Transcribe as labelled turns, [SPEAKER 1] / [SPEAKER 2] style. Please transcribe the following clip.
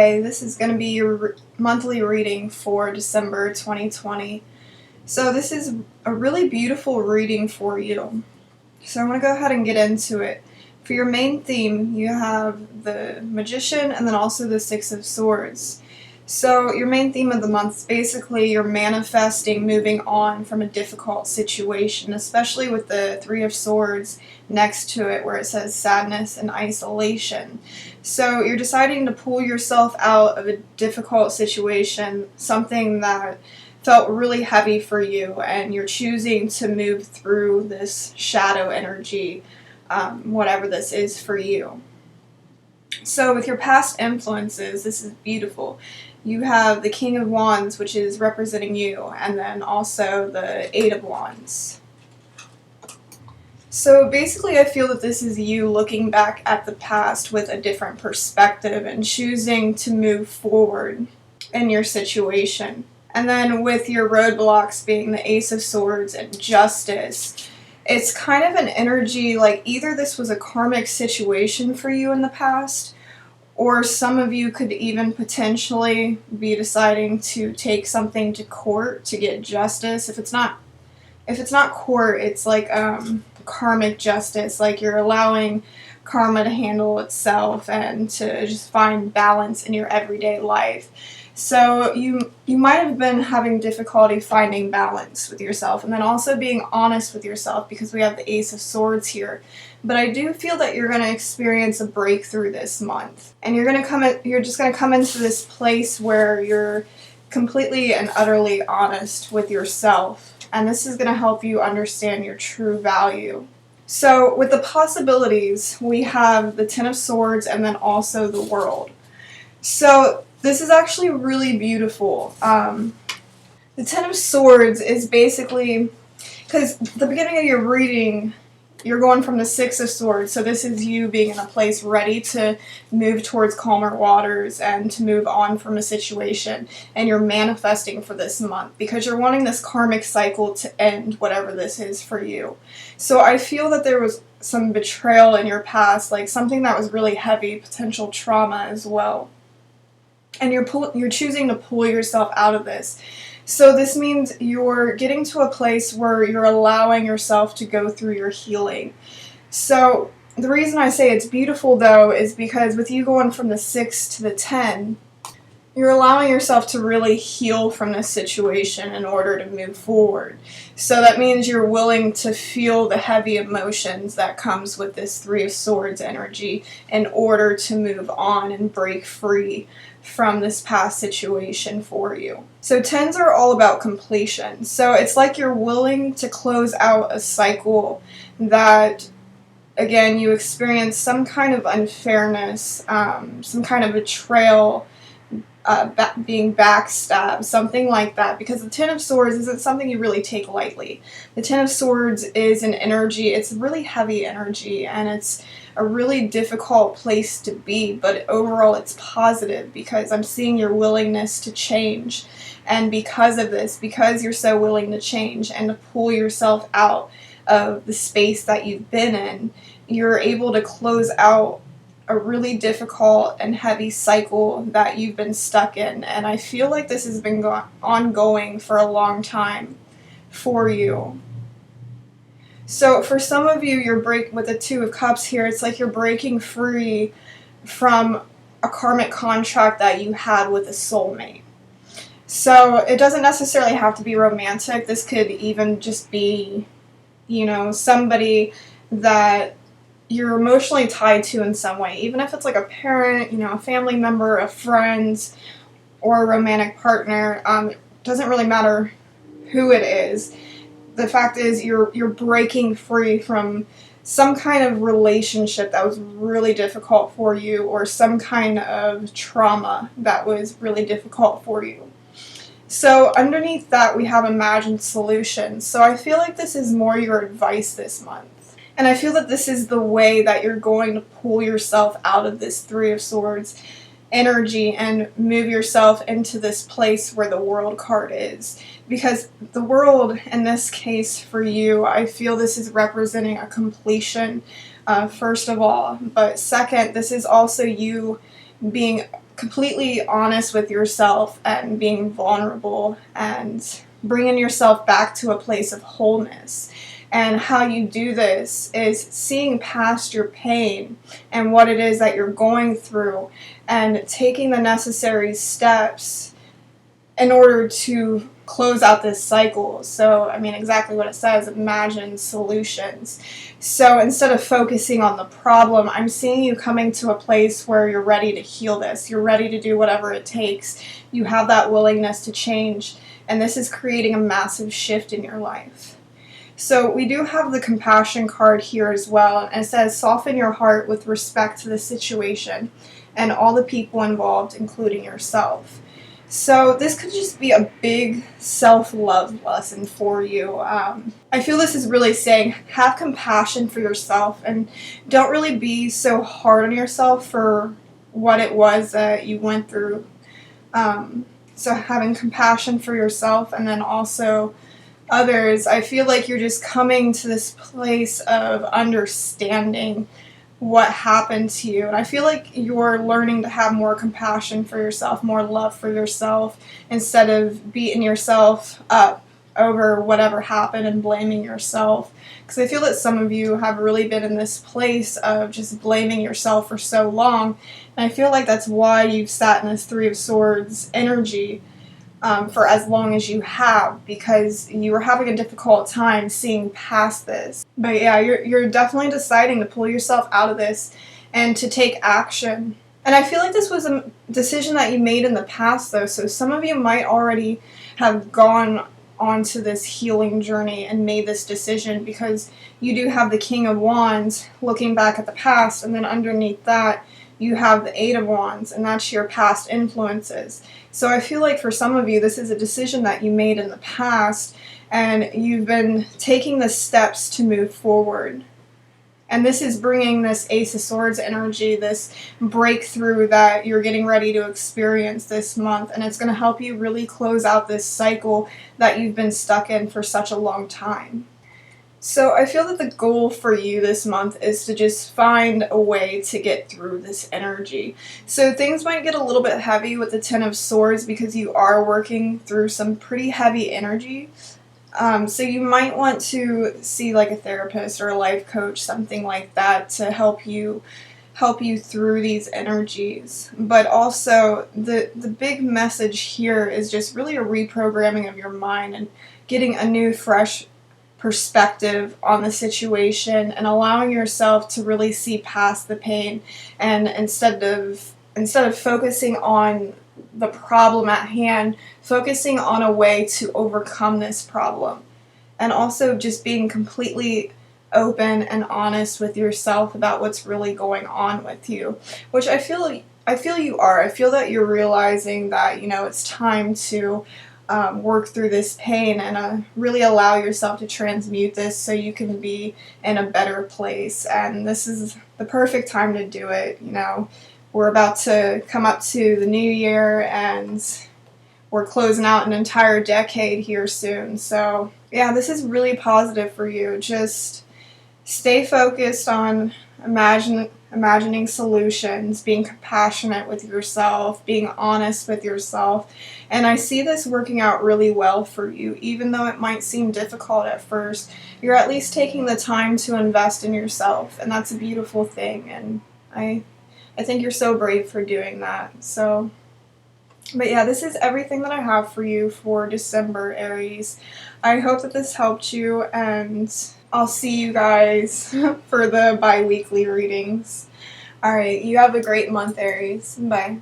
[SPEAKER 1] Okay, this is going to be your monthly reading for December 2020. So this is a really beautiful reading for you. So I want to go ahead and get into it. For your main theme, you have the Magician and then also the Six of Swords. So your main theme of the month is basically you're manifesting moving on from a difficult situation, especially with the Three of Swords next to it where it says sadness and isolation. So you're deciding to pull yourself out of a difficult situation, something that felt really heavy for you, and you're choosing to move through this shadow energy, whatever this is for you. So with your past influences, this is beautiful. You have the King of Wands, which is representing you, and then also the Eight of Wands. So basically I feel that this is you looking back at the past with a different perspective and choosing to move forward in your situation. And then with your roadblocks being the Ace of Swords and Justice, it's kind of an energy like either this was a karmic situation for you in the past, or some of you could even potentially be deciding to take something to court to get justice. If it's not court, it's like karmic justice, like you're allowing karma to handle itself and to just find balance in your everyday life. So you might have been having difficulty finding balance with yourself, and then also being honest with yourself because we have the Ace of Swords here. But I do feel that you're going to experience a breakthrough this month, and you're just going to come into this place where you're completely and utterly honest with yourself, and this is going to help you understand your true value. So with the possibilities, we have the Ten of Swords and then also the World. So this is actually really beautiful. The Ten of Swords is basically, because the beginning of your reading, you're going from the Six of Swords, so this is you being in a place ready to move towards calmer waters and to move on from a situation, and you're manifesting for this month because you're wanting this karmic cycle to end, whatever this is for you. So I feel that there was some betrayal in your past, like something that was really heavy, potential trauma as well. And you're choosing to pull yourself out of this. So this means you're getting to a place where you're allowing yourself to go through your healing. So the reason I say it's beautiful though is because with you going from the 6 to the 10, you're allowing yourself to really heal from this situation in order to move forward. So that means you're willing to feel the heavy emotions that comes with this Three of Swords energy in order to move on and break free from this past situation for you. So 10s are all about completion. So it's like you're willing to close out a cycle that, again, you experience some kind of unfairness, some kind of betrayal, being backstabbed, something like that, because the Ten of Swords isn't something you really take lightly. The Ten of Swords is an energy, it's really heavy energy, and it's a really difficult place to be, but overall it's positive because I'm seeing your willingness to change, and because of this, because you're so willing to change and to pull yourself out of the space that you've been in, you're able to close out a really difficult and heavy cycle that you've been stuck in, and I feel like this has been ongoing for a long time for you. So for some of you, you're with the Two of Cups here, it's like you're breaking free from a karmic contract that you had with a soulmate. So it doesn't necessarily have to be romantic. This could even just be, somebody that you're emotionally tied to in some way, even if it's like a parent, a family member, a friend, or a romantic partner. It doesn't really matter who it is. The fact is you're breaking free from some kind of relationship that was really difficult for you, or some kind of trauma that was really difficult for you. So underneath that we have imagined solutions. So I feel like this is more your advice this month. And I feel that this is the way that you're going to pull yourself out of this Three of Swords energy and move yourself into this place where the World card is. Because the World, in this case for you, I feel this is representing a completion, first of all. But second, this is also you being completely honest with yourself and being vulnerable and bringing yourself back to a place of wholeness. And how you do this is seeing past your pain and what it is that you're going through and taking the necessary steps in order to close out this cycle. So, I mean, exactly what it says, imagine solutions. So instead of focusing on the problem, I'm seeing you coming to a place where you're ready to heal this. You're ready to do whatever it takes. You have that willingness to change, and this is creating a massive shift in your life. So we do have the compassion card here as well, and it says, soften your heart with respect to the situation and all the people involved, including yourself. So this could just be a big self-love lesson for you. I feel this is really saying, have compassion for yourself and don't really be so hard on yourself for what it was that you went through. So having compassion for yourself and then also others, I feel like you're just coming to this place of understanding what happened to you. And I feel like you're learning to have more compassion for yourself, more love for yourself, instead of beating yourself up over whatever happened and blaming yourself. Because I feel that some of you have really been in this place of just blaming yourself for so long. And I feel like that's why you've sat in this Three of Swords energy for as long as you have, because you were having a difficult time seeing past this. But yeah, you're definitely deciding to pull yourself out of this and to take action. And I feel like this was a decision that you made in the past though, so some of you might already have gone onto this healing journey and made this decision, because you do have the King of Wands looking back at the past, and then underneath that you have the Eight of Wands, and that's your past influences. So I feel like for some of you, this is a decision that you made in the past, and you've been taking the steps to move forward. And this is bringing this Ace of Swords energy, this breakthrough that you're getting ready to experience this month, and it's going to help you really close out this cycle that you've been stuck in for such a long time. So I feel that the goal for you this month is to just find a way to get through this energy. So things might get a little bit heavy with the Ten of Swords because you are working through some pretty heavy energy. So you might want to see like a therapist or a life coach, something like that, to help you through these energies. But also the big message here is just really a reprogramming of your mind and getting a new, fresh perspective on the situation and allowing yourself to really see past the pain, and instead of focusing on the problem at hand, focusing on a way to overcome this problem, and also just being completely open and honest with yourself about what's really going on with you, which I feel you are. I feel that you're realizing that, you know, it's time to work through this pain and really allow yourself to transmute this so you can be in a better place. And this is the perfect time to do it. You know, we're about to come up to the new year and we're closing out an entire decade here soon. So yeah, this is really positive for you. Just stay focused on imagining solutions, being compassionate with yourself, being honest with yourself. And I see this working out really well for you. Even though it might seem difficult at first, you're at least taking the time to invest in yourself, and that's a beautiful thing. And I think you're so brave for doing that. So, but yeah, this is everything that I have for you for December, Aries. I hope that this helped you, and I'll see you guys for the bi-weekly readings. Alright, you have a great month, Aries. Bye.